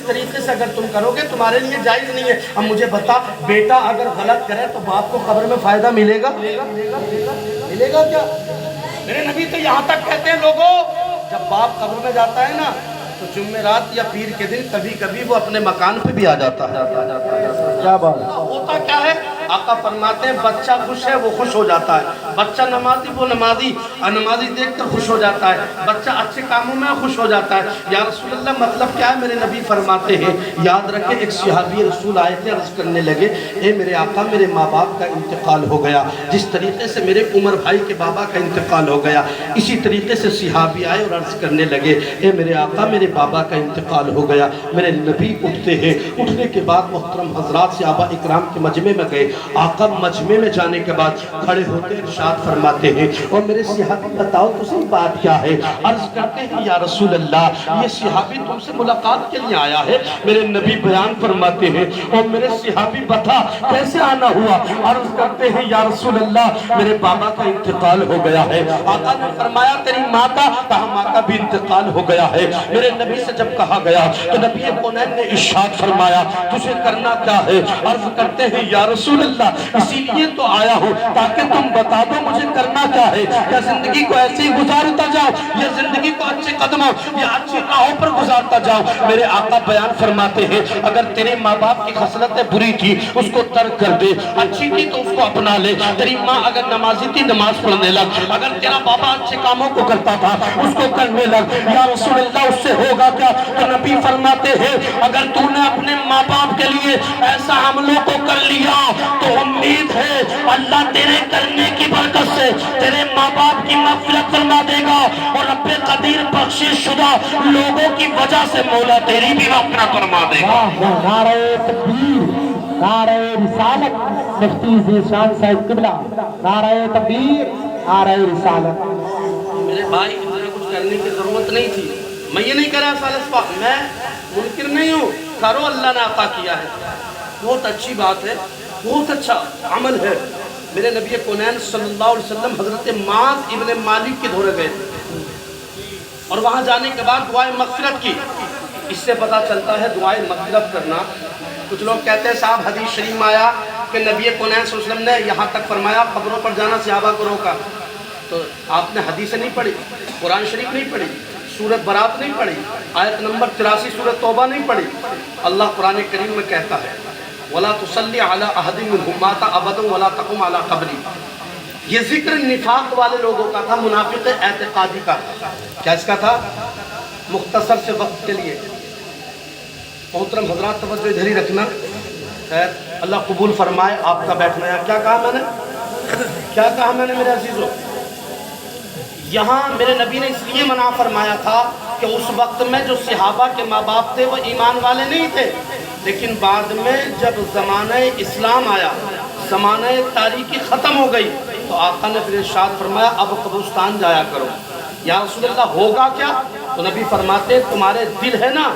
طریقے سے اگر تم کرو گے تمہارے لیے جائز نہیں ہے۔ اب مجھے بتا، بیٹا اگر غلط کرے تو باپ کو قبر میں فائدہ ملے گا؟ ملے گا کیا؟ میرے نبی تو یہاں تک کہتے ہیں لوگوں، جب باپ قبر میں جاتا ہے نا تو جمعرات یا پیر کے دن کبھی کبھی وہ اپنے مکان پہ بھی آ جاتا ہے۔ کیا بات ہوتا کیا ہے؟ آقا فرماتے ہیں بچہ خوش ہے وہ خوش ہو جاتا ہے، بچہ نمازی وہ نمازی دیکھ کر خوش ہو جاتا ہے، بچہ اچھے کاموں میں خوش ہو جاتا ہے۔ یا رسول اللہ مطلب کیا ہے؟ میرے نبی فرماتے ہیں، یاد رکھیں ایک صحابی رسول آئے تھے، عرض کرنے لگے اے میرے آقا میرے ماں باپ کا انتقال ہو گیا، جس طریقے سے میرے عمر بھائی کے بابا کا انتقال ہو گیا، اسی طریقے سے صحابی آئے اور عرض کرنے لگے اے میرے آقا میرے بابا کا انتقال ہو گیا۔ میرے نبی اٹھتے ہیں، اٹھنے کے بعد محترم حضرات صحابہ اکرام کے مجمع میں گئے۔ آقا مجمع میں جانے کے بعد کھڑے ہوتے ارشاد فرماتے ہیں اور میرے صحابی بتاؤ تو صحیح بات کیا ہے؟ عرض کرتے ہیں یا رسول اللہ یہ صحابی تم سے ملاقات کے لیے آیا ہے۔ میرے نبی بیان فرماتے ہیں اور میرے صحابی بتا کیسے آنا ہوا؟ عرض کرتے ہیں یا رسول اللہ میرے بابا کا انتقال ہو گیا ہے۔ آقا نے فرمایا تیری ماں کا؟ کہا ماں کا بھی انتقال ہو گیا ہے۔ میرے نبی سے جب کہا گیا تو نبی کونین نے ارشاد فرمایا تجھے کرنا کیا ہے؟ عرض کرتے ہیں یا رسول اللہ اسی لیے تو آیا ہوں تاکہ تم بتا دو مجھے کرنا کیا ہے، کیا زندگی کو ایسے ہی گزارتا جاؤ یا زندگی کو اچھے قدموں یا اچھی راہوں پر گزارتا جاؤ؟ میرے آقا بیان فرماتے ہیں اگر تیرے ماں باپ کی خصلتیں بری تھی اس کو ترک کر دے، اچھی تھی تو اس کو اپنا لے۔ تیری ماں اگر نمازی تھی نماز پڑھنے لگ، اگر تیرا بابا اچھے کاموں کو کرتا تھا اس کو کرنے لگ۔ یا رسول اللہ اس سے ہوگا کیا؟ تو نبی فرماتے ہیں اگر تو نے اپنے ماں باپ کے لیے ایسا عملوں کو کر لیا تو امید ہے اللہ تیرے کرنے کی برکت سے تیرے ماں باپ کی مغفرت فرما دے گا اور رب قدیر بخشش شدہ لوگوں کی وجہ سے مولا تیری بھی مغفرت فرما دے گا۔ نعرہ تکبیر، نعرہ رسالت، مفتی ذیشان صاحب قبلہ، نعرہ تکبیر، نعرہ رسالت۔ میرے بھائی مجھے کچھ کرنے کی ضرورت نہیں تھی، میں یہ نہیں کرا فلسفہ، میں منکر نہیں ہوں، کرو اللہ نے عطا کیا ہے، بہت اچھی بات ہے، بہت اچھا عمل ہے۔ میرے نبی کونین صلی اللہ علیہ وسلم حضرت معاذ ابن مالک کے دھورے گئے اور وہاں جانے کے بعد دعائے مغفرت کی۔ اس سے پتہ چلتا ہے دعائے مغفرت کرنا۔ کچھ لوگ کہتے ہیں صاحب حدیث شریف میں آیا کہ نبی کونین صلی اللہ علیہ وسلم نے یہاں تک فرمایا قبروں پر جانا صحابہ کو روکا، تو آپ نے حدیثیں نہیں پڑھی، قرآن شریف نہیں پڑھی، سورۃ برات نہیں پڑھی، آیت نمبر 83 سورۃ توبہ نہیں پڑھی۔ اللہ قرآن کریم میں کہتا ہے وَلَا تُصَلِّ عَلَىٰ أَحَدٍ مِّنْهُمْ مَاتَ أَبَدًا وَلَا تَقُمْ عَلَىٰ قَبْرِهِ۔ یہ ذکر نفاق والے لوگوں کا تھا، منافق اعتقادی کا۔ کیا اس کا تھا؟ مختصر سے وقت کے لیے محترم حضرات توجہ ادھر ہی رکھنا، خیر اللہ قبول فرمائے آپ کا بیٹھنا۔ یہاں کیا کہا میں نے؟ کیا کہا میں نے میرے عزیزوں؟ یہاں میرے نبی نے اس لیے منع فرمایا تھا کہ اس وقت میں جو صحابہ کے ماں باپ تھے وہ ایمان والے نہیں تھے، لیکن بعد میں جب زمانہ اسلام آیا، زمانہ تاریخی ختم ہو گئی، تو آقا نے پھر ارشاد فرمایا اب قبرستان جایا کرو۔ یا رسول اللہ ہوگا کیا؟ تو نبی فرماتے تمہارے دل ہے نا،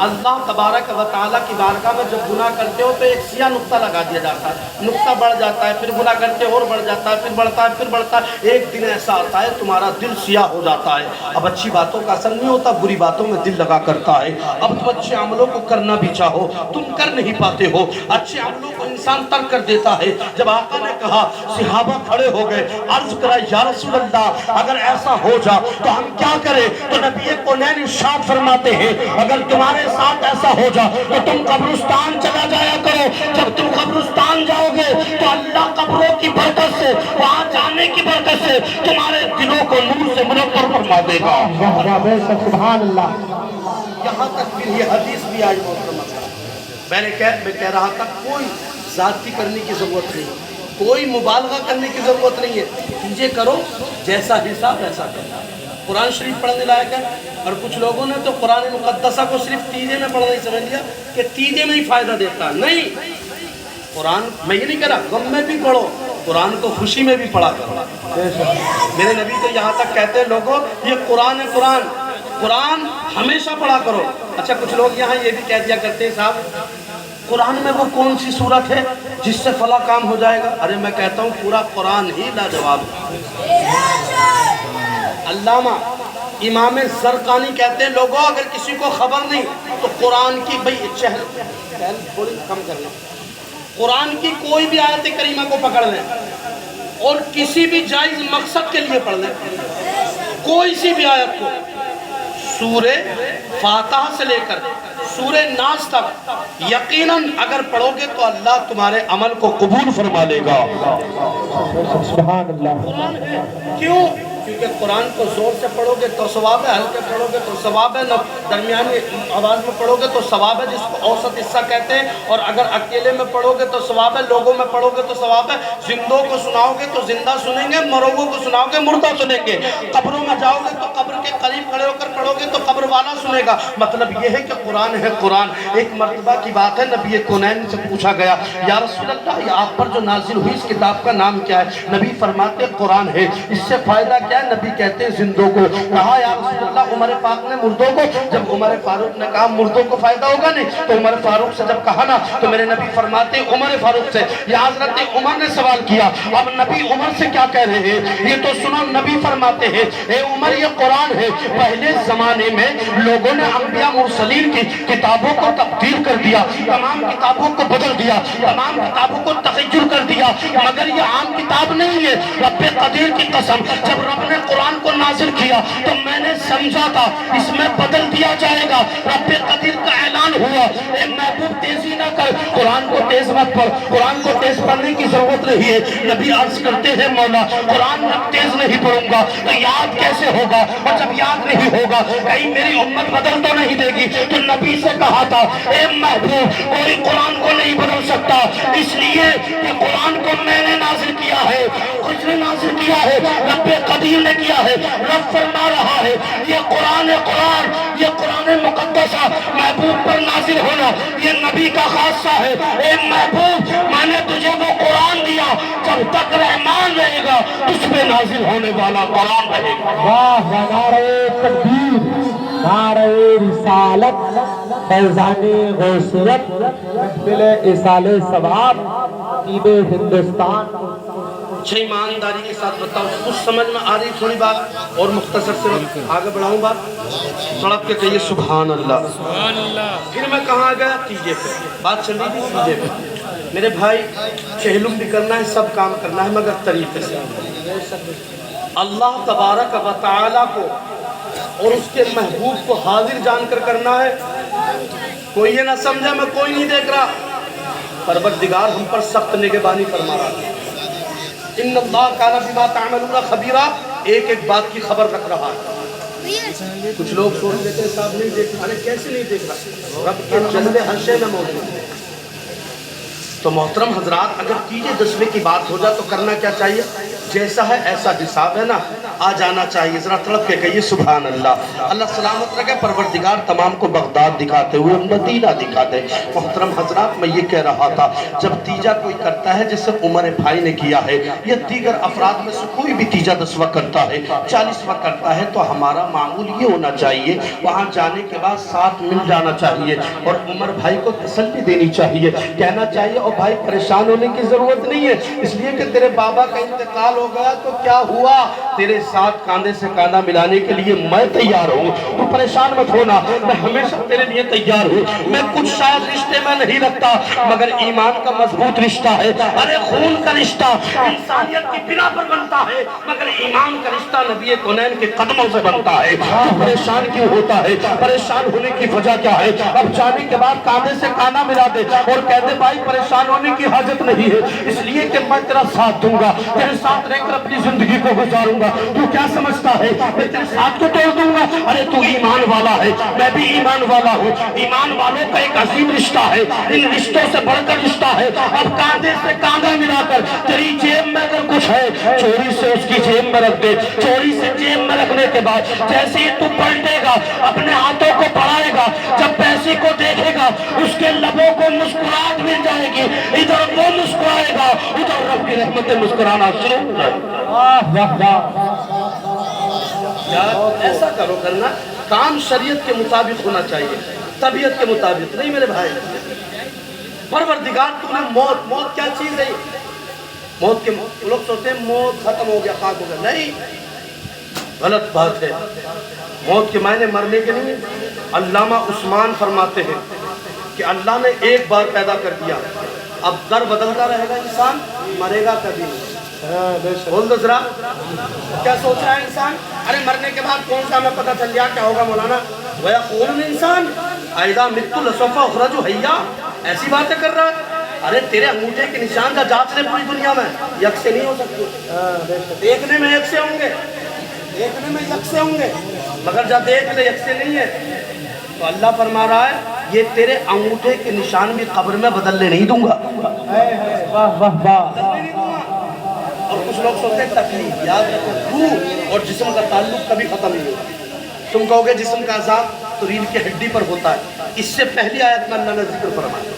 اللہ تبارک و تعالیٰ کی بارگاہ میں جب گناہ کرتے ہو تو ایک سیاہ نقطہ لگا دیا جاتا ہے، نقطہ بڑھ جاتا ہے، پھر گناہ کرتے اور بڑھ جاتا ہے، پھر بڑھتا ہے، پھر بڑھتا ہے، ایک دن ایسا آتا ہے تمہارا دل سیاہ ہو جاتا ہے۔ اب اچھی باتوں کا اثر نہیں ہوتا، بری باتوں میں دل لگا کرتا ہے۔ اب تم اچھے عملوں کو کرنا بھی چاہو تم کر نہیں پاتے ہو، اچھے عملوں کو انسان ترک کر دیتا ہے۔ جب آقا نے کہا صحابہ کھڑے ہو گئے، عرض کرا یا رسول اللہ اگر ایسا ہو جا تو ہم کیا کریں؟ تو نبی کونین ارشاد فرماتے ہیں اگر تمہارے ساتھ ایسا ہو جا تو تم قبرستان چلا جایا کرو۔ جب تم قبرستان جاؤ گے تو اللہ قبروں کی برکت سے، وہاں جانے کی برکت سے تمہارے دلوں کو نور سے منور فرما دے گا۔ سبحان اللہ۔ یہاں تک پھر یہ حدیث بھی آئی محترم۔ میں کہہ رہا تھا کوئی ذاتی کرنے کی ضرورت نہیں، کوئی مبالغہ کرنے کی ضرورت نہیں ہے، چیزیں کرو جیسا حساب ایسا کرو۔ قرآن شریف پڑھنے لائق ہے، اور کچھ لوگوں نے تو قرآن مقدسہ کو صرف تیجے میں پڑھنا ہی سمجھ لیا کہ تیجے میں ہی فائدہ دیتا۔ نہیں، قرآن میں یہ نہیں کہہ رہا غم میں بھی پڑھو، قرآن کو خوشی میں بھی پڑھا کرو۔ میرے نبی تو یہاں تک کہتے ہیں لوگوں یہ قرآن ہے، قرآن ہمیشہ پڑھا کرو۔ اچھا کچھ لوگ یہاں یہ بھی کہہ دیا کرتے ہیں صاحب قرآن میں وہ کون سی صورت ہے جس سے فلاں کام ہو جائے گا؟ ارے میں کہتا ہوں پورا قرآن ہی لاجواب ہے۔ علامہ امام زرقانی کہتے ہیں لوگوں اگر کسی کو خبر نہیں تو قرآن کی چہل تھوڑی کم کر لیں، قرآن کی کوئی بھی آیت کریمہ کو پکڑ لیں اور کسی بھی جائز مقصد کے لیے پڑھ لیں، کوئی سی بھی آیت کو، سورہ فاتحہ سے لے کر سورہ ناس تک، یقیناً اگر پڑھو گے تو اللہ تمہارے عمل کو قبول فرما لے گا۔ سبحان اللہ۔ قرآن ہے کیوں؟ کیونکہ قرآن کو زور سے پڑھو گے تو ثواب ہے، ہلکے پڑھو گے تو ثواب ہے، درمیانی آواز میں پڑھو گے تو ثواب ہے جس کو اوسط حصہ کہتے ہیں، اور اگر اکیلے میں پڑھو گے تو ثواب ہے، لوگوں میں پڑھو گے تو ثواب ہے، زندوں کو سناؤ گے تو زندہ سنیں گے، مرووں کو سناؤ گے مردہ سنیں گے، قبروں میں جاؤ گے تو قبر کے قریب کھڑے ہو کر پڑھو گے تو قبر والا سنے گا۔ مطلب یہ ہے کہ قرآن ہے قرآن۔ ایک مرتبہ کی بات ہے، نبی کونین سے پوچھا گیا یا رسول اللہ یہ آپ پر جو نازل ہوئی اس کتاب کا نام کیا ہے؟ نبی فرماتے قرآن ہے۔ اس سے فائدہ کیا ہے؟ نبی کہتے ہیں زندوں کو۔ کہا یا رسول اللہ عمر پاک نے مردوں کو؟ جب عمر فاروق نے کہا مردوں کو فائدہ ہوگا نہیں، تو عمر فاروق سے جب کہا نا تو میرے نبی فرماتے عمر فاروق سے، یا حضرت عمر نے سوال کیا، اب نبی عمر سے کیا کہہ رہے ہیں؟ یہ تو سنو، نبی فرماتے ہیں اے عمر یہ قرآن ہے۔ پہلے زمانے میں لوگوں نے انبیاء مرسلین کی کتابوں کو تبدیل کر دیا، تمام کتابوں کو بدل دیا، تمام کتابوں کو تغیر کر دیا، مگر یہ عام کتاب نہیں ہے۔ رب قدیر کی قسم، جب رب نے قرآن کو نازل کیا تو میں نے سمجھا تھا اس میں بدل دیا جائے گا۔ رب قدیر کا اعلان ہوا اے محبوب تیزی نہ کر، قرآن کو تیز مت پڑھ، قرآن کو تیز پڑھنے کی ضرورت نہیں ہے۔ نبی عرض کرتے ہیں مولا قرآن میں تیز نہیں پڑھوں گا تو یاد کیسے ہوگا؟ اور جب یاد نہیں ہوگا کہیں میری امت بدل تو نہیں دے گی؟ تو نبی سے کہا تھا اے محبوب کوئی قرآن کو نہیں بدل سکتا، اس لیے کہ قرآن کو میں نے نازل کیا ہے، کچھ نے نازل کیا ہے، رب قدیر نے کیا ہے۔ رب فرما رہا ہے یہ قرآن یہ قرآن مقدسہ محبوب پر نازل ہونا یہ نبی کا خاصہ ہے۔ اے محبوب میں نے تجھے وہ قرآن دیا، جب تک رحمان رہے گا اس پہ نازل ہونے والا قرآن رہے گا۔ واہ واہ، نعرہ تکبیر، نعرہ رسالت، فیضان غوثیت، محفل ایصال ثواب، عقید ہندوستان۔ اچھا ایمانداری کے ساتھ بتاؤ، کچھ سمجھ میں آ رہی تھوڑی بات؟ اور مختصر سے آگے بڑھاؤں بات، سڑک کے کہیے سبحان اللہ۔ پھر میں کہاں گیا؟ تیجے پہ بات چل رہی تھی، تیجے پہ میرے بھائی چہلم بھی کرنا ہے، سب کام کرنا ہے مگر طریقے سے۔ اللہ تبارک و تعالی کو اور اس کے محبوب کو حاضر جان کر کرنا ہے۔ کوئی یہ نہ سمجھے میں کوئی نہیں دیکھ رہا، پروردگار ہم پر سخت نگہبانی فرما رہا ہے۔ ان اللہ کان بما تعملون خبیرا، ایک ایک بات کی خبر رکھ رہا ہے۔ کچھ لوگ سوچ لیتے ہیں صاحب نہیں دیکھ رہا، ارے کیسے نہیں دیکھ رہا؟ رب کے جلوے ہر شے میں موجود ہے۔ تو محترم حضرات اگر تیجے دسویں کی بات ہو جائے تو کرنا کیا چاہیے؟ جیسا ہے ایسا حساب ہے نا، آ جانا چاہیے۔ ذرا تڑپ کے کہیے سبحان اللہ۔ اللہ سلامت رکھے، پروردگار تمام کو بغداد دکھاتے ہوئے مدینہ دکھاتے۔ محترم حضرات میں یہ کہہ رہا تھا جب تیجا کوئی کرتا ہے جیسے عمر بھائی نے کیا ہے یا دیگر افراد میں سے کوئی بھی تیجا دسواں کرتا ہے، 40واں کرتا ہے، تو ہمارا معمول یہ ہونا چاہیے وہاں جانے کے بعد ساتھ مل جانا چاہیے اور عمر بھائی کو تسلی دینی چاہیے، کہنا چاہیے اور بھائی پریشان ہونے کی ضرورت نہیں ہے، اس لیے کہ تیرے بابا کا انتقال ہو گیا تو کیا ہوا، تیرے ساتھ کاندھے سے کاندھا ملانے کے لیے میں تیار ہوں، تو پریشان مت ہونا، میں ہمیشہ تیرے لیے تیار ہوں۔ میں کچھ شاید رشتے میں نہیں رکھتا مگر ایمان کا مضبوط رشتہ ہے، ارے خون کا رشتہ انسانیت کی بنا پر بنتا ہے مگر ایمان کا رشتہ نبی کونین کے قدموں سے بنتا ہے۔ تو پریشان کیوں ہوتا ہے؟ پریشان ہونے کی وجہ کیا ہے؟ اب جانے کے بعد کاندھے سے کاندھا ملا دے اور کہہ دے بھائی پریشان ہونے کی حاجت نہیں ہے، اس لیے کہ میں تیرا ساتھ دوں گا، تیرے ساتھ رہ کر اپنی زندگی کو گزاروں گا۔ تو کیا سمجھتا ہے میں تیرے ساتھ کو توڑ دوں گا؟ ارے تو ایمان والا ہے، میں بھی ایمان والا ہوں، ایمان والوں کا ایک عظیم رشتہ ہے، ان رشتوں سے بڑھ کر رشتہ ہے۔ اب کاندھے سے کاندھا ملا کر تیری جیب میں اگر کچھ ہے چوری سے اس کی جیب میں رکھ دے، چوری سے جیب میں رکھنے کے بعد جیسے ہی تو پلٹے گا اپنے ہاتھوں کو بڑھائے گا، جب پیسے کو دیکھے گا اس کے لبوں کو مسکراہٹ مل جائے گی، ادھر وہ مسکرائے گا ادھر رب کی رحمتیں مسکرانا شروع ہو جائے گی۔ ایسا کرو کرنا کام شریعت کے مطابق ہونا چاہیے، طبیعت کے مطابق نہیں میرے بھائی۔ پروردگار تو نے موت کیا چیز ہے؟ موت کے لوگ سوچتے ہیں موت ختم ہو گیا، خاک ہو گیا، نہیں، غلط بات ہے. موت کے معنی مرنے کے نہیں. علامہ عثمان فرماتے ہیں کہ اللہ نے ایک بار پیدا کر دیا، اب در بدلتا رہے گا انسان، مرے گا کبھی نہیں. بول دو ذرا، کیا سوچ رہا ہے انسان؟ ارے مرنے کے بعد کون سا ہمیں پتہ چل گیا کیا ہوگا مولانا؟ وَيَقُولُ الْإِنسَانُ أَإِذَا مِتُّ لَسَوْفَ أُخْرَجُ حَيًّا. ایسی باتیں کر رہا ہے. ارے تیرے انگوٹھے کے نشان کا جانچ لے پوری دنیا میں، یک سے نہیں ہو سکتے. دیکھنے میں یک سے ہوں گے، دیکھنے میں یک سے ہوں گے، مگر جب دیکھ لے یک سے نہیں ہے. تو اللہ فرما رہا ہے یہ تیرے انگوٹھے کے نشان بھی قبر میں بدلنے نہیں دوں گا. واہ واہ واہ. بدلنے نہیں دوں گا. اور کچھ لوگ سوچتے ہیں تکلیف، یاد رکھو روح اور جسم کا تعلق کبھی ختم نہیں ہوگا. تم کہو گے جسم کا عذاب تو ریڑھ کی ہڈی پر ہوتا ہے. اس سے پہلی آیت میں اللہ نے ذکر فرمایا.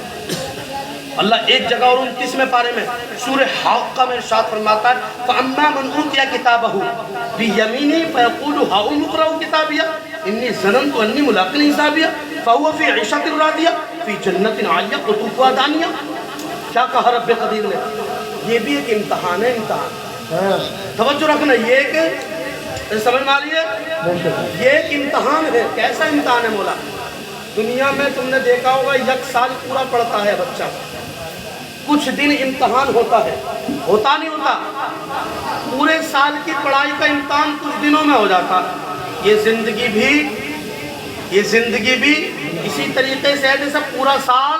اللہ ایک جگہ اور 29ویں پارے میں سورہ حاقہ میں ارشاد فرماتا ہے فَأَمَّا مَنْ أُوتِيَ كِتَابَهُ بِيَمِينِهِ فَيَقُولُ هَاؤُمُ اقْرَءُوا كِتَابِيَهْ إِنِّي ظَنَنْتُ أَنِّي مُلَاقٍ حِسَابِيَهْ فَهُوَ فِي عِيشَةٍ رَاضِيَةٍ فِي جَنَّةٍ عَالِيَةٍ قُطُوفُهَا دَانِيَةٌ. کیا کہا رب قدیر نے؟ یہ بھی ایک امتحان ہے. امتحان توجہ رکھنا، یہ ایک سمجھ میں آ رہی ہے؟ یہ ایک امتحان ہے. کیسا امتحان ہے مولا؟ دنیا میں تم نے دیکھا ہوگا یک سال پورا پڑھتا ہے بچہ، کچھ دن امتحان ہوتا ہے، ہوتا نہیں ہوتا؟ پورے سال کی پڑھائی کا امتحان کچھ دنوں میں ہو جاتا. یہ زندگی بھی اسی طریقے سے ہے جیسے پورا سال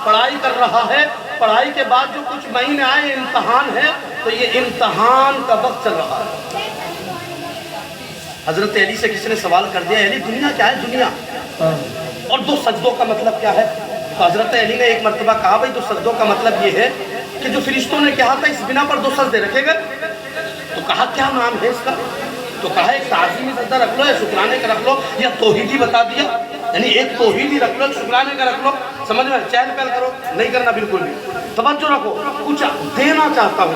پڑھائی کر رہا ہے، پڑھائی کے بعد جو کچھ مہینے آئے امتحان ہے، تو یہ امتحان کا وقت چل رہا ہے. حضرت علی سے کسی نے سوال کر دیا علی دنیا کیا ہے؟ دنیا اور دو سجدوں کا مطلب کیا ہے؟ تو حضرت علی نے ایک مرتبہ کہا بھائی دو سجدوں کا مطلب یہ ہے کہ جو فرشتوں نے کہا تھا اس بنا پر 2 سجدے رکھے گئے. تو کہا کیا نام ہے اس کا؟ تو کہا ایک تعظیمی سجدہ رکھ لو، یا شکرانے کا رکھ لو، یا توحیدی بتا دیا. یعنی ایک توحیدی رکھ لو، ایک شکرانے کا رکھ لو. سمجھ میں چہل پہل کرو نہیں کرنا بالکل بھی. توجہ رکھو، کچھ دینا چاہتا ہوں،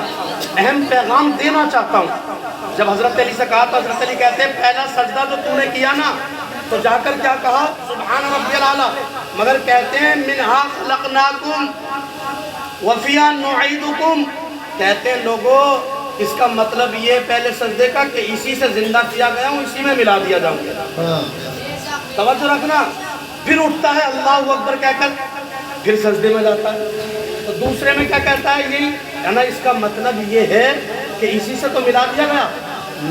اہم پیغام دینا چاہتا ہوں. جب حضرت علی سے کہا تو حضرت علی کہتے ہیں پہلا سجدہ جو تم نے کیا نا، تو جا کر کیا کہا؟ سبحان ربی الاعلیٰ. مگر کہتے ہیں منہا خلقناکم وفیہا نعیدکم. کہتے ہیں لوگوں اس کا مطلب یہ پہلے سجدے کا کہ اسی سے زندہ کیا گیا ہوں، اسی میں ملا دیا جاؤں گا. توجہ رکھنا. پھر اٹھتا ہے اللہ اکبر کہہ کر، پھر سجدے میں جاتا ہے. تو دوسرے میں کیا کہتا ہے؟ یہی ہے نا، اس کا مطلب یہ ہے کہ اسی سے تو ملا دیا گیا،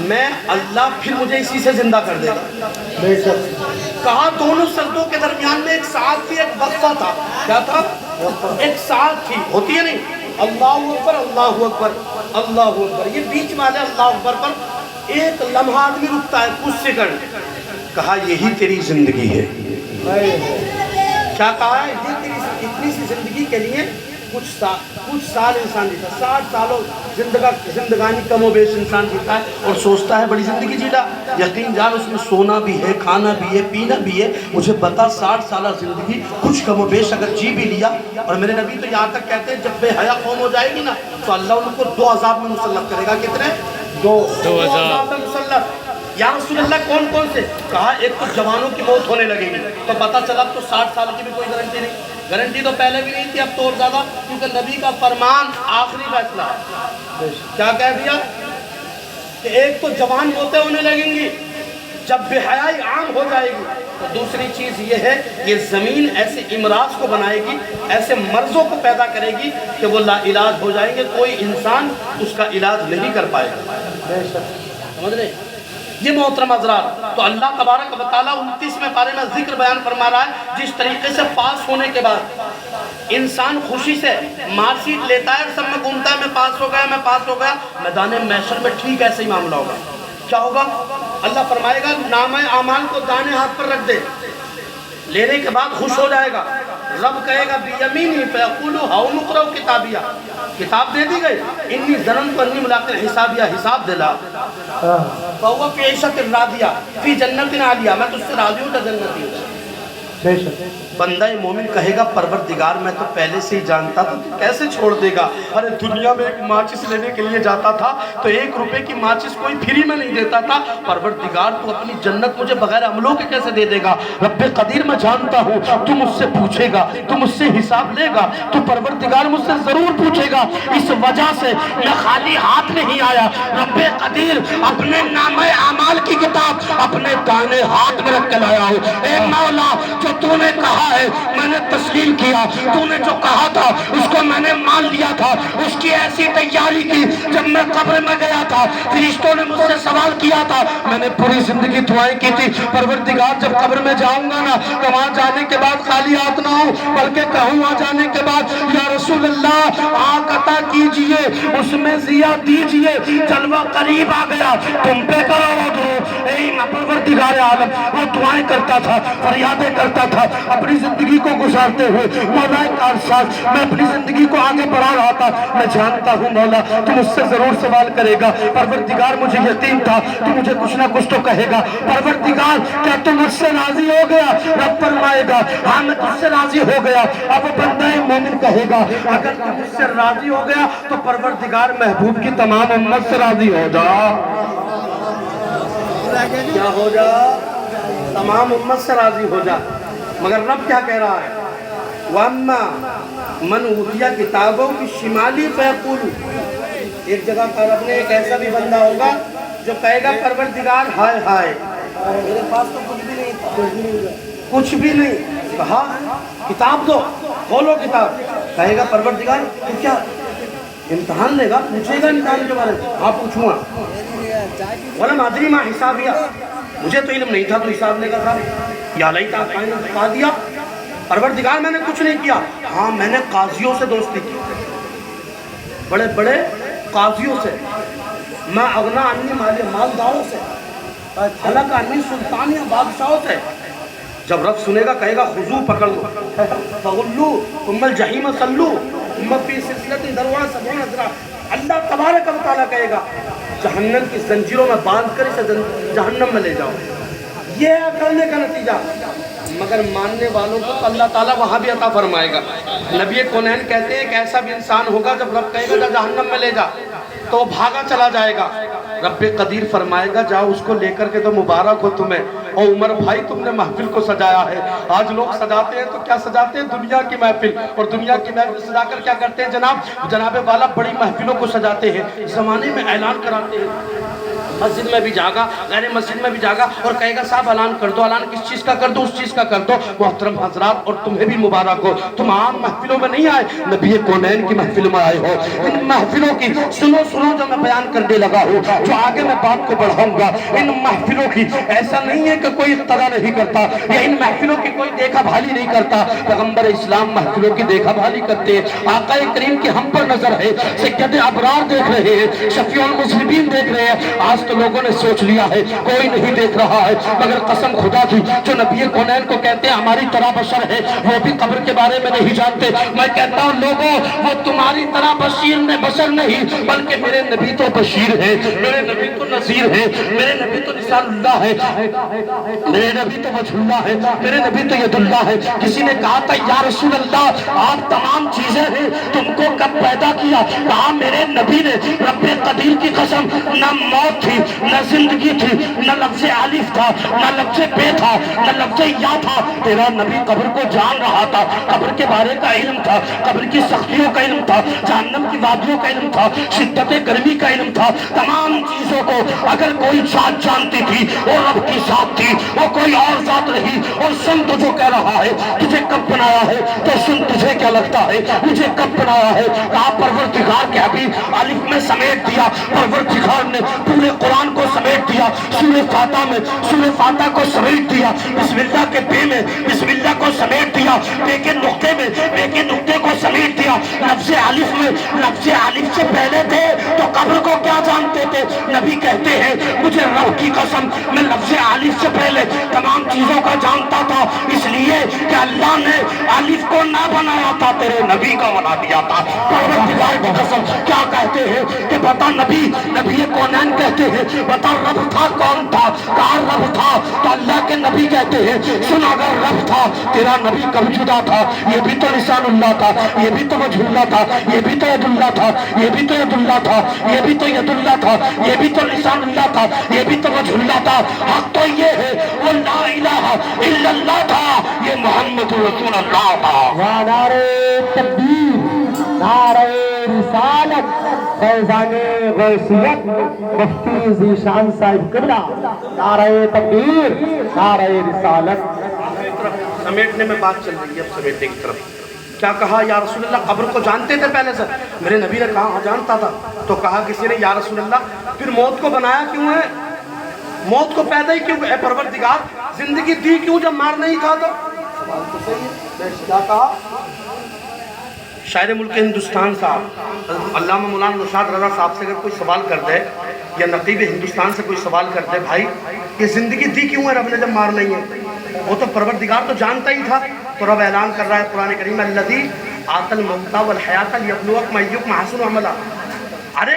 میں اللہ پھر مجھے اسی سے زندہ کر دے گا. کہا دونوں سجدوں کے درمیان میں ایک ساتھ تھی، ایک وقفہ تھا. کیا تھا؟ ایک ساتھ تھی. ہوتی ہے نہیں اللہ اکبر اللہ اکبر اللہ اکبر، یہ بیچ والے اللہ اکبر پر ایک لمحہ آدمی رکتا ہے، کچھ سیکنڈ. کہا یہی تیری زندگی ہے. کیا کہا ہے؟ یہ تیری اتنی سی زندگی کے لیے کچھ سال انسان جیتا. 60 سالوں زندگانی کم و بیش انسان جیتا ہے اور سوچتا ہے بڑی زندگی جیلا. یقین جان اس میں سونا بھی ہے، کھانا بھی ہے، پینا بھی ہے. مجھے بتا 60 سالہ زندگی کچھ کم و بیش اگر جی بھی لیا. اور میرے نبی تو یہاں تک کہتے ہیں جب بے حیا قوم ہو جائے گی نا تو اللہ ان کو 2 عذاب میں مسلط کرے گا. کتنے؟ 2 عذاب میں مسلط. یا رسول اللہ کون کون سے؟ کہا ایک تو جوانوں کی موت ہونے لگے گی. تو پتہ چلا تو 60 سال کی بھی کوئی گارنٹی نہیں. گارنٹی تو پہلے بھی نہیں تھی، اب تو اور زیادہ، کیونکہ نبی کا فرمان آخری فیصلہ. کیا کہہ دیا کہ ایک تو جوان موتیں ہونے لگیں گی جب بے حیائی عام ہو جائے گی. تو دوسری چیز یہ ہے یہ زمین ایسے امراض کو بنائے گی، ایسے مرضوں کو پیدا کرے گی کہ وہ لا علاج ہو جائیں گے، کوئی انسان اس کا علاج نہیں کر پائے گا. سمجھ رہے؟ یہ محترم حضرات، تو اللہ تبارک و تعالیٰ 29ویں پارے میں ذکر بیان فرما رہا ہے جس طریقے سے پاس ہونے کے بعد انسان خوشی سے مارک شیٹ لیتا ہے، سب میں گھومتا ہے میں پاس ہو گیا میں پاس ہو گیا. میدان محشر میں ٹھیک ایسے ہی معاملہ ہوگا. کیا ہوگا؟ اللہ فرمائے گا نامہ اعمال کو دائیں ہاتھ پر رکھ دے. لینے کے بعد خوش ہو جائے گا. رب کہے گا بیمینی فیقول ہاؤم اقرؤوا کتابیہ، کتاب دے دی گئی. انی ظننت انی ملاق حسابیہ، حساب دلا. فہو فی عیشۃ راضیہ فی جنت عالیہ، میں تجھ سے راضی ہوں تو جنتی ہوں. بندہ مومن کہے گا پروردگار میں تو پہلے سے ہی جانتا تھا تو کیسے چھوڑ دے گا؟ ارے دنیا میں ایک ماچس لینے کے لیے جاتا تھا تو 1 روپے کی ماچس کوئی فری میں نہیں دیتا تھا، پروردگار تو اپنی جنت مجھے بغیر عملوں کے کیسے دے دے گا؟ رب قدیر میں جانتا ہوں تو مجھ سے پوچھے گا، تو مجھ سے حساب لے گا، تو پروردگار مجھ سے ضرور پوچھے گا، اس وجہ سے میں خالی ہاتھ نہیں آیا۔ رب قدیر اپنے نامہ اعمال کی کتاب اپنے دائیں ہاتھ میں رکھ کے لایا ہوں۔ اے مولا جو تو نے کہا ہے میں نے تسلیم کیا، تو نے جو کہا تھا اس کو میں نے مان لیا تھا، اس کی ایسی تیاری کی جب میں قبر میں گیا تھا فرشتوں نے مجھ سے سوال کیا تھا، میں نے پوری زندگی دعائیں کی تھی پروردگار جب قبر میں جاؤں گا نا تو وہاں جانے کے بعد خالی ہاتھ نہ ہوں بلکہ کہوں وہاں جانے کے بعد یا رسول اللہ آنکھ عطا کیجئے اس میں ضیاء دیجئے، جلوہ قریب آ گیا تم پہ کرو وضو۔ اے پروردگار عالم وہ دعائیں کرتا تھا، فریادیں کرتا تھا اپنی زندگی کو گزارتے ہوئے، مولا کارساز میں اپنی زندگی کو آگے بڑھا رہا تھا، میں جانتا ہوں مولا تو مجھ سے ضرور سوال کرے گا، پروردگار مجھے یقین تھا تو مجھے کچھ نہ کچھ تو کہے گا، پروردگار کیا تم مجھ سے راضی ہو گیا؟ رب فرمائے گا ہاں میں تجھ سے راضی ہو گیا۔ اب بندہ مومن کہے گا اگر تم مجھ سے راضی ہو گیا تو پروردگار محبوب کی تمام امت سے راضی ہو جا۔ کیا ہو جا؟ تمام امت سے راضی ہو جا۔ مگر رب کیا کہہ رہا ہے؟ وَأَمَّا مَنْ أُوتِيَ کتابوں کی شمالی فَيَقُولُ، ایک جگہ پر رب نے ایک ایسا بھی بندہ ہوگا جو کہے گا پروردگار ہائے ہائے میرے پاس تو کچھ بھی نہیں تھا، کچھ بھی نہیں، کہا کتاب دو، کھولو کتاب، کہے گا پروردگار تو کیا امتحان لے گا؟ پوچھے گا امتحان کے بارے میں؟ ہاں پوچھوں گا۔ وَلَمْ أَدْرِ مَا حِسَابِيَهْ، مجھے تو علم نہیں تھا تو حساب لے گا تھا۔ یا لیتا کائنہ بتا دیا پروردگار میں نے کچھ نہیں کیا، ہاں میں نے قاضیوں سے دوستی کی، بڑے بڑے قاضیوں سے، میں اغنا عنی مالداروں سے، حلق عنی سلطانیہ بادشاہوں سے۔ جب رب سنے گا کہے گا خضو پکڑ لو فغلو ثم الجحیم صلو ثم فی سلسلۃ ذرعها 70 ذراع، اللہ تبارک و تعالیٰ کہے گا جہنم کی زنجیروں میں باندھ کر اسے جہنم میں لے جاؤ۔ یہ ہے کرنے کا نتیجہ، مگر ماننے والوں کو تو اللہ تعالیٰ وہاں بھی عطا فرمائے گا۔ نبی کونین کہتے ہیں کہ ایسا بھی انسان ہوگا جب رب کہے گا جا جہنم میں لے جا تو وہ بھاگا چلا جائے گا، رب قدیر فرمائے گا جاؤ اس کو لے کر کے تو مبارک ہو تمہیں، اور عمر بھائی تم نے محفل کو سجایا ہے۔ آج لوگ سجاتے ہیں تو کیا سجاتے ہیں؟ دنیا کی محفل، اور دنیا کی محفل سجا کر کیا کرتے ہیں جناب والا بڑی محفلوں کو سجاتے ہیں، زمانے میں اعلان کراتے ہیں، مسجد میں بھی جاگا غیر مسجد میں بھی جاگا اور کہے گا صاحب اعلان کر دو، اعلان کس چیز کا کر دو؟ اس چیز کا کر دو۔ محترم حضرات اور تمہیں بھی مبارک ہو، تم عام محفلوں میں نہیں آئے، نبی کونین کی محفل میں آئے ہو۔ ان محفلوں کی سنو جو میں بیان کرنے لگا ہوں، جو آگے میں بات کو بڑھاؤں گا، ان محفلوں کی ایسا نہیں ہے کہ کوئی اقتدا نہیں کرتا یا ان محفلوں کی کوئی دیکھا بھالی نہیں کرتا، پیغمبر اسلام محفلوں کی دیکھا بھالی کرتے ہیں، آقا کریم کی ہم پر نظر ہے، سید ابرار دیکھ رہے ہیں، شفیع المذنبین دیکھ رہے ہیں۔ آج تو لوگوں نے سوچ لیا ہے کوئی نہیں دیکھ رہا ہے، مگر قسم خدا کی جو نبی کونین کو کہتے ہیں ہماری طرح بشر ہے، وہ بھی قبر کے بارے میں نہیں جانتے۔ میں کہتا ہوں لوگوں وہ تمہاری طرح بشر نہیں بلکہ میرے نبی تو بشیر ہے، میرے نبی تو نذیر ہے، میرے نبی تو نثار اللہ ہے، میرے نبی تو وجہ اللہ ہے، میرے نبی تو ید اللہ ہے۔ کسی نے کہا تھا یا رسول اللہ آپ تمام چیزیں ہیں تم کو کب پیدا کیا؟ کہا میرے نبی نے رب قدیر کی قسم نہ موت تھی نہ زندگی تھی نہ لفظ الف تھا نہ لفظ بے تھا نہ لفظ یا تھا، تیرا نبی قبر کو جان رہا تھا، قبر کے بارے کا علم تھا، قبر کی سختیوں کا علم تھا، جہنم کی وادیوں کا علم تھا، شدت گرمی کا علم تھا، تمام چیزوں کو اگر کوئی ذات جانتی تھی وہ رب کی ذات تھی، وہ کوئی اور ذات نہیں۔ اور سن تو جو کہہ رہا ہے تجھے کب بنایا ہے تو سن تجھے کیا لگتا ہے مجھے کب بنایا ہے؟ کہا پروردگار کے حبیب الف میں سمیٹ دیا، پروردگار نے پورے قرآن کو سمیٹ دیا، سورہ فاتحہ میں سورہ فاتحہ کو سمیٹ دیا، بسم اللہ کے بے میں بسم اللہ کو سمیٹ دیا، بے کے نقطے میں بے کے نقطے کو سمیٹ دیا، لفظ الف میں لفظ الف سے پہلے تھے تو قبر کو کیا جانتے تھے؟ نبی کہتے ہیں مجھے رب کی قسم میں لفظ الف سے پہلے تمام چیزوں کا جانتا تھا، اس لیے کہ اللہ نے الف کو نہ بنایا تھا تیرے نبی کا بنا دیا تھا۔ پروردگار کی قسم کیا کہتے ہیں کہ بتا نبی کونین کہتے ہیں بتا رب تھا کون تھا؟ کہا رب تھا تو اللہ کے نبی کہتے ہیں سن اگر رب تھا تیرا نبی کب جدا تھا؟ یہ بھی تو لسان اللہ تھا، یہ بھی تو وجہ اللہ تھا، یہ بھی تو ید اللہ تھا، یہ بھی تو ید اللہ تھا، یہ بھی تو ید اللہ تھا، یہ بھی تو لسان اللہ تھا، یہ بھی تو وجہ اللہ تھا۔ حق تو یہ ہے وہ لا الہ الا اللہ تھا، یہ محمد رسول اللہ تھا۔ نعرہ تکبیر، نعرہ رسالت، فیضان غوثیت، مفتی ذیشان صاحب قبلہ، نعرہ تکبیر، نعرہ رسالت۔ سمیٹنے میں بات چل رہی ہے، اب سمیٹنے کی طرف کیا کہا یا رسول اللہ قبر کو جانتے تھے پہلے سے؟ میرے نبی نے کہا ہاں جانتا تھا۔ تو کہا کسی نے یا رسول اللہ پھر موت کو بنایا کیوں ہے؟ موت کو پیدا ہی کیوں اے پروردگار؟ زندگی دی کیوں جب مار نہیں تھا تو؟ سوال تو صحیح ہے، کیا کہا؟ شاعر ملک ہندوستان صاحب علامہ مولانا نشاط رضا صاحب سے اگر کوئی سوال کر دے یا نقیب ہندوستان سے کوئی سوال کر دے بھائی یہ زندگی دی کیوں ہے رب نے جب مار نہیں ہے؟ وہ تو پروردگار تو جانتا ہی تھا۔ تو رب اعلان کر رہا ہے قرآن کریم الذی آتی الموت والحیات لیبلوکم ایکم احسن عملا۔ ارے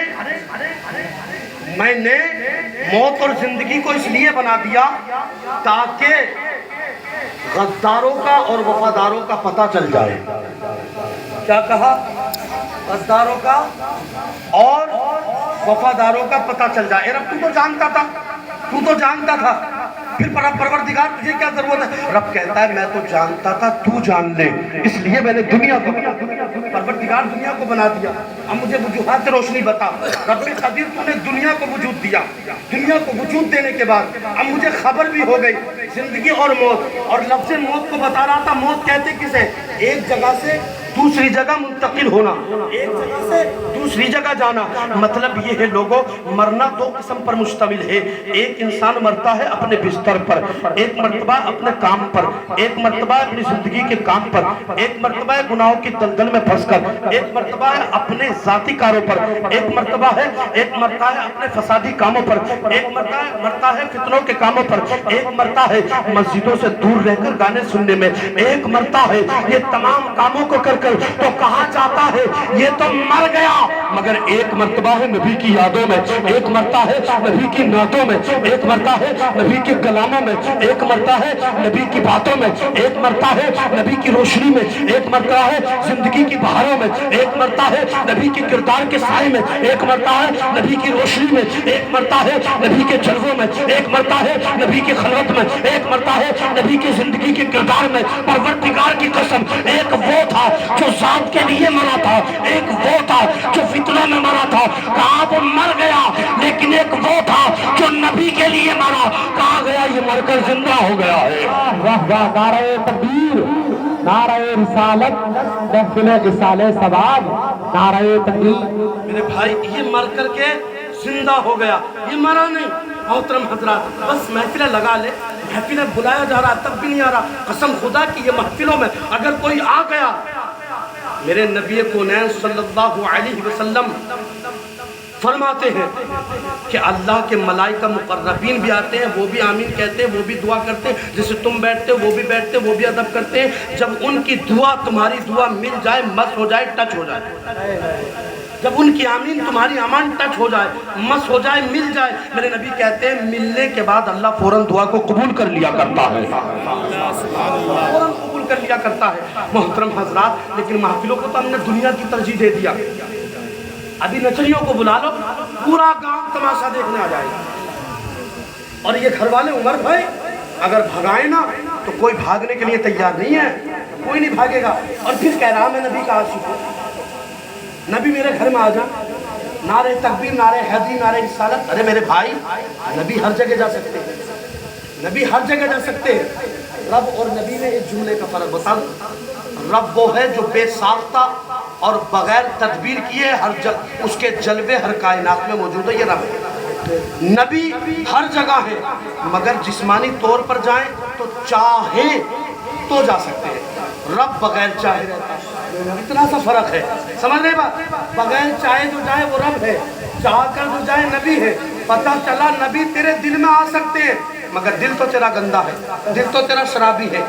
میں نے موت اور زندگی کو اس لیے بنا دیا تاکہ غداروں کا اور وفاداروں کا پتہ چل جائے۔ کیا کہا؟ غداروں کا اور وفاداروں کا پتہ چل جائے۔ رب تو جانتا تھا، تو جانتا تھا، پھر پروردگار تجھے کیا ضرورت ہے؟ رب کہتا ہے میں تو جانتا تھا تو جان لے، اس لیے میں نے دنیا کو پروردگار دنیا کو بنا دیا۔ اب مجھے وجوہات روشنی بتا۔ رب قدیر تو نے دنیا کو وجود دیا، دنیا کو وجود دینے کے بعد اب مجھے خبر بھی ہو گئی زندگی اور موت، اور لفظ موت کو بتا رہا تھا۔ موت کہتے کسے؟ ایک جگہ سے دوسری جگہ منتقل ہونا، ایک جگہ سے دوسری جگہ جانا۔ مطلب یہ ہے لوگوں مرنا دو قسم پر مشتمل ہے۔ ایک انسان مرتا ہے اپنے بستر پر، ایک مرتبہ اپنے کام پر، ایک مرتبہ اپنی زندگی کے کام پر، ایک مرتبہ گناہوں کی دلدل میں پھنس کر، ایک مرتبہ ہے اپنے ذاتی کاروں پر، ایک مرتبہ ہے اپنے فسادی کاموں پر، ایک مرتا ہے فتنوں کے کاموں پر، ایک مرتا ہے مسجدوں سے دور رہ کر گانے سننے میں، ایک مرتا ہے یہ تمام کاموں کو کر تو کہا جاتا ہے یہ تو مر گیا، مگر ایک مرتبہ ہے نبی کی یادوں میں، ایک مرتا ہے نبی کی نعتوں میں، ایک مرتا ہے نبی کے کلاموں میں، ایک مرتا ہے نبی کی باتوں میں، ایک مرتا ہے نبی کی روشنی میں، ایک مرتا ہے زندگی کی بہاروں میں، ایک مرتا ہے نبی کے کردار کے سائے میں، ایک مرتا ہے نبی کی روشنی میں، ایک مرتا ہے نبی کے جلووں میں، ایک مرتا ہے نبی کی خلوت میں، ایک مرتا ہے نبی کی زندگی کے کردار میں۔ پروردگار کی قسم ایک وہ تھا جو ذات کے لیے مرا تھا، ایک وہ تھا جو فتنہ میں مرا تھا، کہا وہ مر گیا، لیکن ایک وہ تھا جو نبی کے لیے مرا، کہا گیا یہ مر کر زندہ ہو گیا ہے۔ واہ واہ، نعرہ تکبیر، نعرہ رسالت، محفل اصالِ ثواب، نعرہ تکبیر۔ میرے بھائی یہ مر کر کے زندہ ہو گیا، یہ مرا نہیں۔ محترم حضرات بس محفلیں لگا لے، محفلیں بلایا جا رہا تب بھی نہیں آ رہا۔ قسم خدا کی یہ محفلوں میں اگر کوئی آ گیا، میرے نبی کونین صلی اللہ علیہ وسلم فرماتے ہیں کہ اللہ کے ملائکہ مقربین بھی آتے ہیں، وہ بھی آمین کہتے ہیں، وہ بھی دعا کرتے ہیں، جسے تم بیٹھتے وہ بھی بیٹھتے ہیں، وہ بھی ادب کرتے ہیں۔ جب ان کی دعا تمہاری دعا مل جائے، مس ہو جائے، ٹچ ہو جائے، جب ان کی آمین تمہاری امان ٹچ ہو جائے، مس ہو جائے، مل جائے، میرے نبی کہتے ہیں ملنے کے بعد اللہ فوراً دعا کو قبول کر لیا کرتا ہے، فوراً قبول کر لیا کرتا ہے۔ محترم حضرات لیکن محفلوں کو تو ہم نے دنیا کی ترجیح دے دیا۔ ابھی نچریوں کو بلا لو، پورا گاؤں تماشا دیکھنے آ جائے گا، اور یہ گھر والے عمر بھائی اگر بھگائیں نا تو کوئی بھاگنے کے لیے تیار نہیں ہے، کوئی نہیں بھاگے گا، اور پھر کہہ رہا میں نبی کا عاشق ہوں، نبی میرے گھر میں آ جا، نعرہ تکبیر، نعرہ حیدری، نعرہ رسالت۔ ارے میرے بھائی نبی ہر جگہ جا سکتے ہیں، نبی ہر جگہ جا سکتے ہیں۔ رب اور نبی میں ایک جملے کا فرق بتا دوں، رب وہ ہے جو بے ساختہ اور بغیر تدبیر کیے اس کے جلوے ہر کائنات میں موجود ہے، یہ رب ہے۔ نبی ہر جگہ ہے مگر جسمانی طور پر جائیں تو چاہیں تو جا سکتے ہیں، رب بغیر چاہے رہتا ہے، اتنا سا فرق ہے، سمجھ رہے بات؟ بغیر چاہے جو جائے وہ رب ہے، چاہ کر جو جائے نبی ہے۔ پتہ چلا نبی تیرے دل میں آ سکتے ہیں مگر دل تو تیرا گندا ہے، دل تو تیرا شرابی ہے،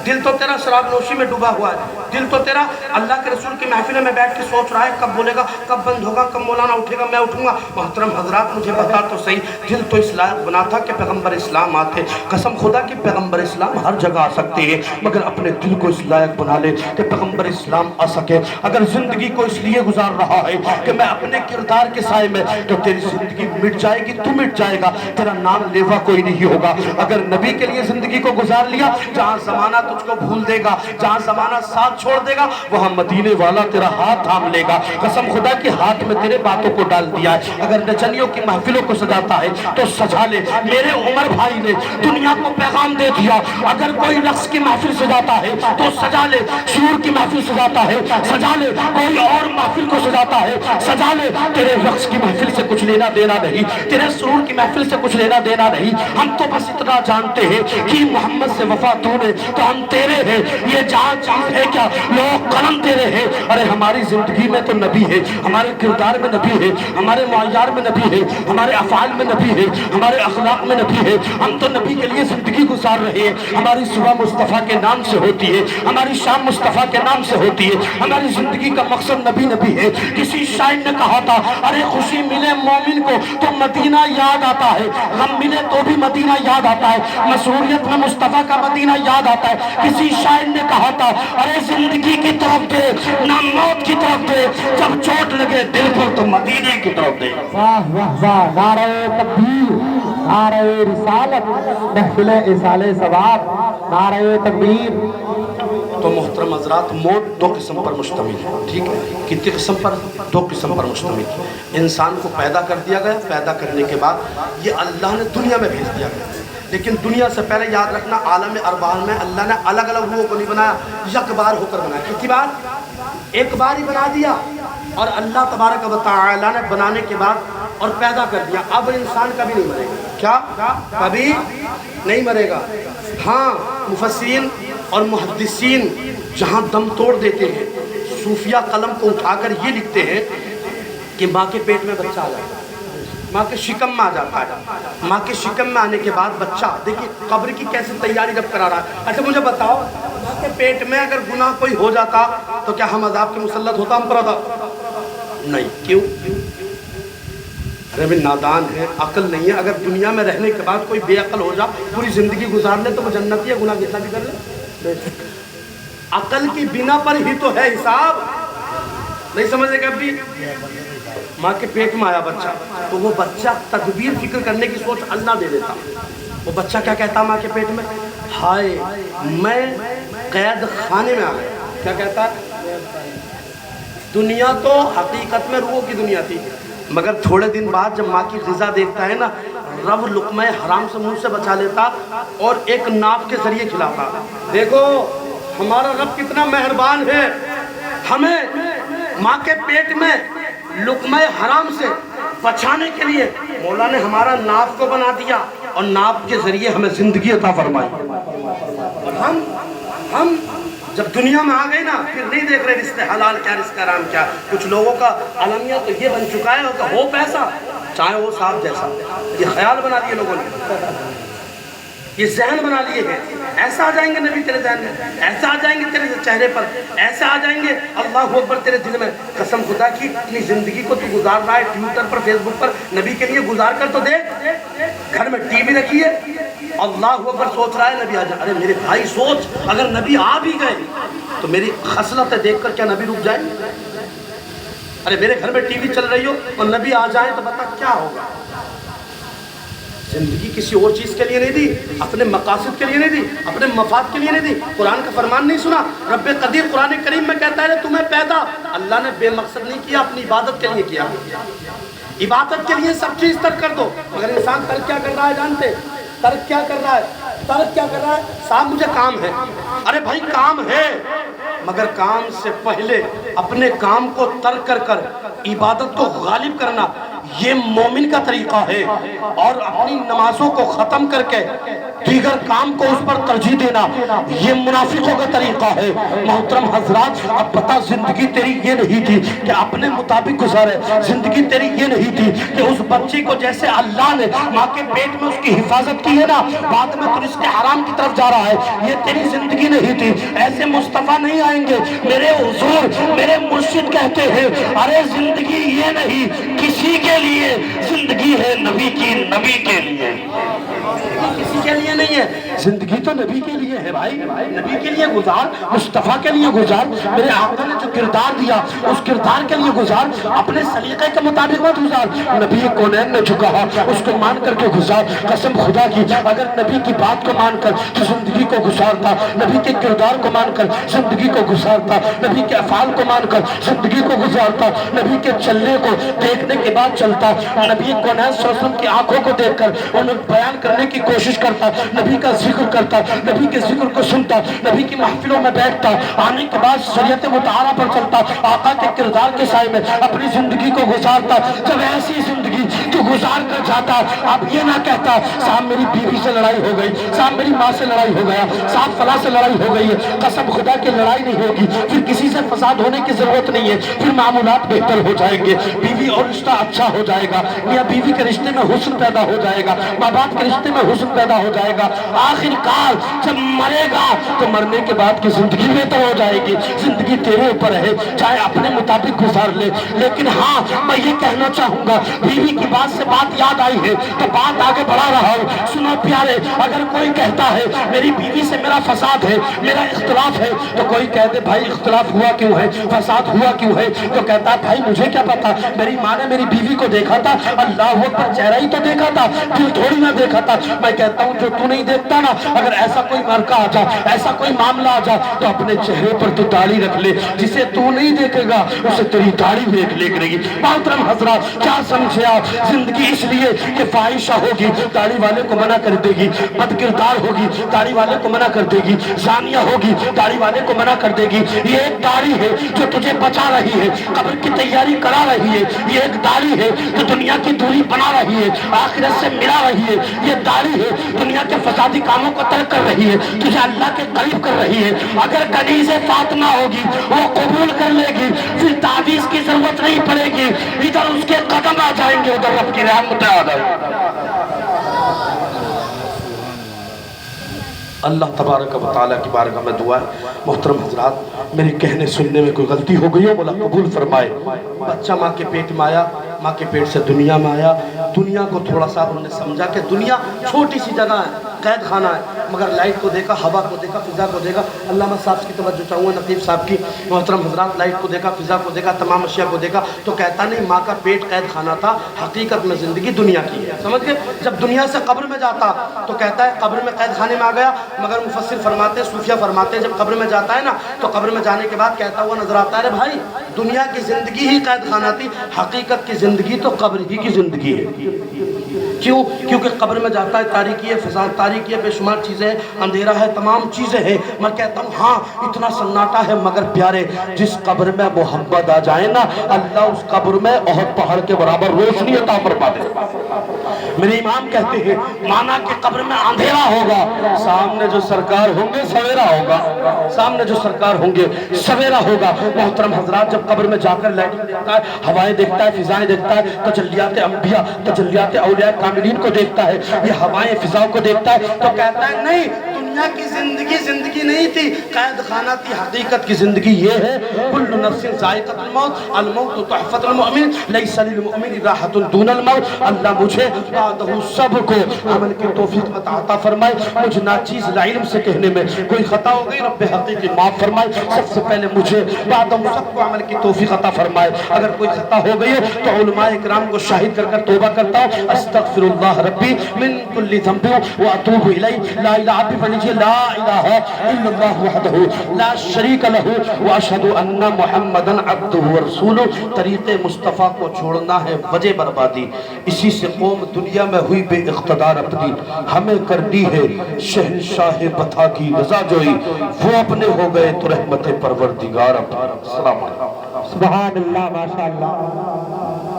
دل تو تیرا شراب نوشی میں ڈوبا ہوا ہے، دل تو تیرا اللہ کے رسول کی محفل میں بیٹھ کے سوچ رہا ہے کب بولے گا، کب بند ہوگا، کب مولانا اٹھے گا، میں اٹھوں گا۔ محترم حضرات مجھے بتا تو صحیح، دل تو اس لائق بنا تھا کہ پیغمبر اسلام آتے۔ قسم خدا کی پیغمبر اسلام ہر جگہ آ سکتے ہیں، مگر اپنے دل کو اس لائق بنا لے کہ پیغمبر اسلام آ سکے۔ اگر زندگی کو اس لیے گزار رہا ہے کہ میں اپنے کردار کے سائے میں، تو تیری زندگی مٹ جائے گی، تو مٹ جائے گا، تیرا نام لیوا کوئی نہیں ہوگا۔ اگر نبی کے لیے زندگی کو گزار لیا، جہاں زمانہ تجھ کو بھول دے گا، جہاں زمانہ ساتھ چھوڑ دے گا، وہاں مدینے والا تیرا ہاتھ تھام لے گا۔ قسم خدا کے ہاتھ میں تیرے باتوں کو ڈال دیا ہے۔ اگر نچنیوں کی محفلوں کو سجاتا ہے تو سجا لے۔ میرے عمر بھائی نے دنیا کو پیغام دے دیا، اگر کوئی رقص کی محفل سجاتا ہے تو سجا لے، شعور کی محفل سجاتا ہے سجا لے، کوئی اور محفل کو سجاتا ہے سجا لے۔ تیرے رقص کی محفل سے کچھ لینا دینا نہیں، تیرے سرور کی محفل سے کچھ لینا دینا نہیں۔ ہم تو بس اتنا جانتے ہیں کہ محمد سے وفا تو نے، تو ہم تیرے ہیں۔ یہ جہاں چیز ہے کیا، لوگ قلم تیرے ہیں۔ ارے ہماری زندگی میں تو نبی ہے، ہمارے کردار میں نبی ہے، ہمارے معیار میں نبی ہے، ہمارے افعال میں نبی ہے، ہمارے اخلاق میں نبی ہے۔ ہم تو نبی کے لیے زندگی گزار رہے ہیں۔ ہماری صبح مصطفیٰ کے نام سے ہوتی ہے، ہماری شام مصطفیٰ کے نام سے ہوتی ہے۔ ہماری زندگی کا مقصد نبی نبی ہے۔ کسی شاعر نے کہا تھا، ارے خوشی ملے مومن کو تو مدینہ یاد آتا ہے، غم ملے تو بھی مدینہ یاد آتا ہے، مسروریت میں مصطفیٰ کا مدینہ یاد آتا ہے۔ کسی شاعر نے کہا تھا، ارے زندگی کی طرف دے نہ موت کی طرف دے، جب چوٹ لگے دل پر تو مدینے کی طرف دے۔ واہ واہ واہ، نعرہ تکبیر، نعرہ رسالت، محفل اصال ثواب، نعرہ تکبیر۔ تو محترم حضرات، موت دو قسم پر مشتمل ہے، ٹھیک ہے؟ کتنی قسم پر؟ دو قسم پر مشتمل ہے۔ انسان کو پیدا کر دیا گیا، پیدا کرنے کے بعد یہ اللہ نے دنیا میں بھیج دیا گیا، لیکن دنیا سے پہلے یاد رکھنا عالم ارواح میں اللہ نے الگ الگ روحوں کو نہیں بنایا، یک بار ہو کر بنایا۔ کتنی بار؟ ایک بار ہی بنا دیا، اور اللہ تبارک و تعالی نے بنانے کے بعد اور پیدا کر دیا۔ اب انسان کبھی نہیں مرے گا، کیا کبھی نہیں مرے گا؟ ہاں، مفسرین اور محدثین جہاں دم توڑ دیتے ہیں، صوفیہ قلم کو اٹھا کر یہ لکھتے ہیں کہ ماں کے پیٹ میں بچہ آ جاتا ہے، ماں کے شکم میں آ جاتا ہے، ماں کے شکم میں آنے کے بعد بچہ، دیکھیے قبر کی کیسے تیاری جب کرا رہا ہے۔ اچھا مجھے بتاؤ، ماں کے پیٹ میں اگر گناہ کوئی ہو جاتا تو کیا ہم عذاب کے مسلط ہوتا ہم پر عذاب؟ نہیں، کیوں؟ ارے بھی نادان ہے، عقل نہیں ہے۔ اگر دنیا میں رہنے کے بعد کوئی بے عقل ہو جا، پوری زندگی گزار لے تو وہ جنتی ہے، گناہ کتنا بھی کر لے۔ عقل کی بنا پر ہی تو ہے حساب، نہیں سمجھے گا؟ ابھی ماں کے پیٹ میں آیا بچہ، تو وہ بچہ تدبیر فکر کرنے کی سوچ اللہ دے دیتا۔ وہ بچہ کیا کہتا ماں کے پیٹ میں؟ ہائے میں قید خانے میں آ گیا۔ کیا کہتا ہے؟ دنیا تو حقیقت میں روحوں کی دنیا تھی، مگر تھوڑے دن بعد جب ماں کی غذا دیکھتا ہے نا، رب لقمہ حرام سے منہ سے بچا لیتا اور ایک ناف کے ذریعے کھلاتا۔ دیکھو ہمارا رب کتنا مہربان ہے، ہمیں ماں کے پیٹ میں لقمہ حرام سے بچانے کے لیے مولا نے ہمارا ناف کو بنا دیا اور ناف کے ذریعے ہمیں زندگی عطا فرمائی۔ اور ہم جب دنیا میں آ گئے نا، پھر نہیں دیکھ رہے رزق حلال کیا رزق حرام کیا۔ کچھ لوگوں کا المیہ تو یہ بن چکا ہے کہ ہو پیسہ چاہے وہ صاحب جیسا، یہ خیال بنا دیے لوگوں نے، یہ ذہن بنا لیے ہیں۔ ایسا آ جائیں گے نبی تیرے ذہن میں، ایسا آ جائیں گے تیرے چہرے پر، ایسا آ جائیں گے اللہ اکبر تیرے دل میں۔ قسم خدا کی اپنی زندگی کو تو گزار رہا ہے ٹویٹر پر، فیس بک پر، نبی کے لیے گزار کر تو دیکھ۔ گھر میں ٹی وی رکھی ہے، اللہ اکبر سوچ رہا ہے نبی آ جائے۔ ارے میرے بھائی سوچ، اگر نبی آ بھی گئے تو میری خصلتیں دیکھ کر کیا نبی رک جائیں؟ ارے میرے گھر میں ٹی وی چل رہی ہو اور نبی آ جائیں تو بتا کیا ہوگا؟ زندگی کسی اور چیز کے لیے نہیں دی، اپنے مقاصد کے لیے نہیں دی، اپنے مفاد کے لیے نہیں دی۔ قرآن کا فرمان نہیں سنا؟ رب قدیر قرآن کریم میں کہتا ہے تمہیں پیدا اللہ نے بے مقصد نہیں کیا، اپنی عبادت کے لیے کیا۔ عبادت کے لیے سب چیز ترک کر دو، مگر انسان ترک کیا کر رہا ہے جانتے؟ ترک کیا کر رہا ہے؟ ترک کیا کر رہا ہے؟ صاحب مجھے کام ہے۔ ارے بھائی کام ہے، مگر کام سے پہلے اپنے کام کو ترک کر کر عبادت کو غالب کرنا، یہ مومن کا طریقہ ہے۔ اور اپنی نمازوں کو ختم کر کے دیگر کام کو اس پر ترجیح دینا یہ منافقوں کا طریقہ ہے۔ محترم حضرات اب پتہ زندگی تیری یہ نہیں تھی کہ اپنے مطابق گزارے، زندگی تیری یہ نہیں تھی کہ اس بچے کو جیسے اللہ نے ماں کے پیٹ میں اس کی حفاظت کی ہے نا، بعد میں تو رزق حرام کی طرف جا رہا ہے، یہ تیری زندگی نہیں تھی۔ ایسے مصطفیٰ نہیں آئیں گے۔ میرے حضور میرے مرشد کہتے ہیں ارے زندگی یہ نہیں کسی کے لیے، زندگی ہے نبی کی، نبی کے لیے، کسی کے لیے نہیں ہے، زندگی تو نبی کے لیے ہے بھائی، نبی کے لیے گزار، مصطفیٰ کے لیے گزار، میرے آقا نے جو کردار دیا اس کردار کے لیے گزار، اپنے سلیقے کے مطابق مت گزار۔ نبی کونین نے جو کہا اس کو مان کر کے گزار۔ قسم خدا کی اگر نبی کی بات کو مان کر تو زندگی کو گزارتا، نبی کے کردار کو مان کر زندگی کو گزارتا، نبی کے افعال کو مان کر زندگی کو گزارتا، نبی کے چلنے کو دیکھنے کے بعد چلتا، نبی کونین صلی اللہ علیہ وسلم کی آنکھوں کو دیکھ کر انہیں بیان کرنے کی کوشش کرتا، نبی کا ذکر کرتا، نبی کے ذکر کو سنتا، نبی کی محفلوں میں بیٹھتا، آنے کے بعد شریعت مطالعہ پر چلتا، آقا کے کردار کے سائے میں اپنی زندگی کو گزارتا۔ جب ایسی زندگی تو گزار کر جاتا اب یہ نہ کہتا صاحب میری بیوی سے لڑائی ہو گئی، صاحب میری ماں سے لڑائی ہو گیا، صاحب فلاں سے لڑائی ہو گئی ہے۔ قسم خدا کی لڑائی نہیں ہوگی، پھر کسی سے فساد ہونے کی ضرورت نہیں ہے، پھر معاملات بہتر ہو جائیں گے، بیوی اور رشتہ اچھا ہو جائے گا، میاں بیوی کے رشتے میں حسن پیدا ہو جائے گا، ماں باپ کے رشتے میں حسن پیدا ہو جائے گا۔ آخر کار جب مرے گا تو مرنے کے بعد کی زندگی بہتر ہو جائے گی۔ زندگی تیرے اوپر ہے، چاہے اپنے مطابق گزار لے، لیکن ہاں میں یہ کہنا چاہوں گا بیوی کی بات سے بات یاد آئی ہے تو بات آگے بڑھا رہا ہوں۔ سنو پیارے، اگر کوئی کہتا ہے میری بیوی سے میرا فساد ہے، میرا اختلاف ہے، تو کوئی کہہ دے بھائی اختلاف ہوا کیوں ہے، فساد ہوا کیوں ہے، تو کہتا ہے بھائی مجھے کیا پتا، میری ماں نے میری بیوی کو دیکھا تھا، اللہ اکبر، چہرہ ہی تو دیکھا تھا، دل تھوڑی نہ دیکھا تھا۔ میں کہتا ہوں جو تو نہیں دیکھتا نا، اگر ایسا کوئی مرکہ آ جا، ایسا کوئی معاملہ آ جا تو اپنے چہرے پر تو داڑھی رکھ لے، جسے تو نہیں دیکھے گا اسے تیری داڑھی دیکھ لے گی۔ محترم حضرات کیا سمجھے آپ، زندگی اس لیے کہ فاحشہ ہوگی داڑھی والے کو منع کر دے گی، بد کردار ہوگی داڑھی والے کو منع کر دے گی، زانیہ ہوگی داڑھی والے کو منع کر دے گی۔ یہ ایک داڑھی ہے جو تجھے بچا رہی ہے، قبر کی تیاری کرا رہی ہے، یہ ایک داڑھی ہے جو دنیا کی دوری بنا رہی ہے، آخرت سے ملا رہی ہے، یہ داڑھی ہے دنیا کے فسادی کاموں کو ترک کر رہی ہے، تجھے اللہ کے قریب کر رہی ہے۔ اگر کنیز فاطمہ ہوگی وہ قبول کر لے گی، پھر تعویذ کی ضرورت نہیں پڑے گی، ادھر اس کے قدم آ جائیں گے، ادھر رب کی رحمت آ جائے گی۔ اللہ تبارک و تعالیٰ کی بارگاہ میں دعا ہے محترم حضرات میرے کہنے سننے میں کوئی غلطی ہو گئی ہو مولا قبول فرمائے۔ بچہ ماں کے پیٹ میں آیا، ماں کے پیٹ سے دنیا میں آیا، دنیا کو تھوڑا سا انہوں نے سمجھا کہ دنیا چھوٹی سی جگہ ہے، قید خانہ ہے، مگر لائٹ کو دیکھا، ہوا کو دیکھا، فضا کو دیکھا۔ علامہ صاحب کی توجہ چاہوں گا، نقیب صاحب کی، محترم حضرات لائٹ کو دیکھا، فضا کو دیکھا، تمام اشیاء کو دیکھا تو کہتا نہیں ماں کا پیٹ قید خانہ تھا، حقیقت میں زندگی دنیا کی ہے، سمجھ گئے؟ جب دنیا سے قبر میں جاتا تو کہتا ہے قبر میں قید خانے میں آ گیا، مگر مفسر فرماتے ہیں، صوفیہ فرماتے ہیں جب قبر میں جاتا ہے نا تو قبر میں جانے کے بعد کہتا ہوا نظر آتا ہے بھائی دنیا کی زندگی ہی قید خانہ تھی، حقیقت کی زندگی تو قبر ہی کی زندگی ہے۔ کیوں؟ کیونکہ قبر میں جاتا ہے، تاریکی ہے، فضا تاریکی ہے، بے شمار چیزیں ہیں، اندھیرا ہے، تمام چیزیں ہیں۔ میں کہتا ہوں ہاں اتنا سناٹا ہے مگر پیارے جس قبر میں محمد آ جائے نا اللہ اس قبر میں احد پہاڑ کے برابر روشنی عطا فرما دے۔ میرے امام کہتے ہیں مانا کہ قبر میں اندھیرا ہوگا، سامنے جو سرکار ہوں گے سویرا ہوگا، سامنے جو سرکار ہوں گے سویرا ہوگا۔ محترم حضرات جب قبر میں جا کر لائٹنگ دیکھتا ہے، ہوائیں دیکھتا ہے، فضائیں دیکھتا ہے، تجلیات انبیاء، تجلیات اولیاء کاملین کو دیکھتا ہے، یہ ہوائیں فضاؤں کو دیکھتا ہے تو کہتا ہے نہیں دنیا کی زندگی زندگی نہیں تھی، قید خانہ تھی، حقیقت کی زندگی یہ ہے کل نفس ذائقۃ الموت، الموت تحفۃ المؤمن لیس للمؤمن راحۃ دون الموت۔ اللہ مجھے بعدہ سب کو عمل کی توفیق عطا فرمائے، مجھ ناچیز علم سے کہنے میں کوئی خطا ہو گئی رب حقیقی معاف فرمائے، سب سے پہلے مجھے بعدہ سب کو عمل کی توفیق عطا فرمائے۔ اگر کوئی خطا ہو گئی ہے تو علماء اکرام کو شاہد کر کر توبہ کرتا ہوں، استغفر اللہ ربی من کل ذنب واتوب الیہ، لا الہ الا لا الہ الا اللہ وحدہ لا شریک لہ واشہد ان محمدا عبدہ ورسولہ۔ طریق مصطفیٰ کو چھوڑنا ہے وجہ بربادی، اسی سے قوم دنیا میں ہوئی بے اقتدار اپنی، ہمیں کرنی ہے شہنشاہ بتا کی رضا جوئی، وہ اپنے ہو گئے تو رحمت پروردگار اپنا۔ السلام علیکم۔ سبحان اللہ، ماشاءاللہ۔